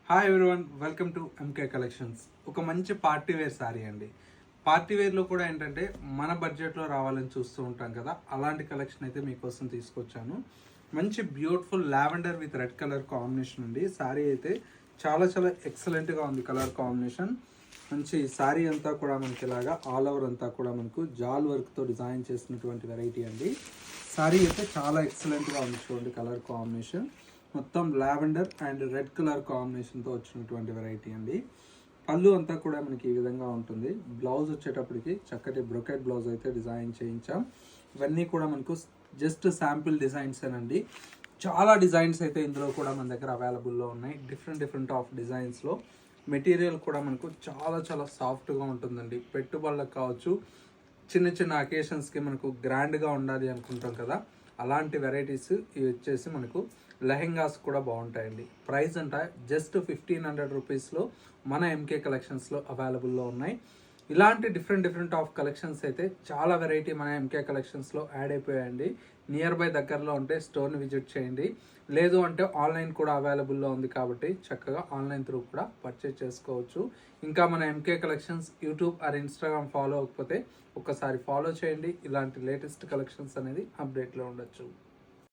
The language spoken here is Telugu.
Hi everyone, welcome to MK collections. ఒక మంచి పార్టీ వేర్ శారీ అండి. పార్టీ వేర్లో కూడా ఏంటంటే మన బడ్జెట్లో రావాలని చూస్తూ ఉంటాం కదా, అలాంటి కలెక్షన్ అయితే మీకోసం తీసుకొచ్చాను. మంచి beautiful lavender with red colour combination అండి. శారీ అయితే చాలా చాలా ఎక్సలెంట్గా ఉంది కలర్ కాంబినేషన్. మంచి శారీ అంతా కూడా మనకి ఇలాగా ఆల్ ఓవర్ అంతా కూడా మనకు జాల్ వర్క్తో డిజైన్ చేసినటువంటి వెరైటీ అండి. శారీ అయితే చాలా ఎక్సలెంట్గా ఉంది. చూడండి కలర్ కాంబినేషన్ మొత్తం లావెండర్ అండ్ రెడ్ కలర్ కాంబినేషన్తో వచ్చినటువంటి వెరైటీ అండి. పళ్ళు అంతా కూడా మనకి ఈ విధంగా ఉంటుంది. బ్లౌజ్ వచ్చేటప్పటికి చక్కటి బ్రొకెట్ బ్లౌజ్ అయితే డిజైన్ చేయించాం. ఇవన్నీ కూడా మనకు జస్ట్ శాంపిల్ డిజైన్స్ అండి. చాలా డిజైన్స్ అయితే ఇందులో కూడా మన దగ్గర అవైలబుల్లో ఉన్నాయి. డిఫరెంట్ ఆఫ్ డిజైన్స్లో మెటీరియల్ కూడా మనకు చాలా చాలా సాఫ్ట్గా ఉంటుందండి. పెట్టుబడులకు కావచ్చు, చిన్న చిన్న అకేషన్స్కి మనకు గ్రాండ్గా ఉండాలి అనుకుంటాం కదా, అలాంటి వెరైటీస్ ఇవి వచ్చేసి మనకు లెహెంగాస్ కూడా బాగుంటాయండి. ప్రైస్ అంట జస్ట్ 1500 రూపీస్లో మన ఎంకే కలెక్షన్స్లో అవైలబుల్లో ఉన్నాయి. ఇలాంటి డిఫరెంట్ ఆఫ్ కలెక్షన్స్ అయితే చాలా వెరైటీ మన ఎంకే కలెక్షన్స్లో యాడ్ అయిపోయాయండి. నియర్ బై దగ్గరలో ఉంటే స్టోర్ని విజిట్ చేయండి. లేదు అంటే ఆన్లైన్ కూడా అవైలబుల్లో ఉంది కాబట్టి చక్కగా ఆన్లైన్ త్రూ కూడా పర్చేజ్ చేసుకోవచ్చు. ఇంకా మన MK collections YouTube or Instagram follow అవ్వకపోతే ఒక్కసారి ఫాలో చేయండి. ఇలాంటి లేటెస్ట్ కలెక్షన్స్ అనేది అప్డేట్లో ఉండొచ్చు.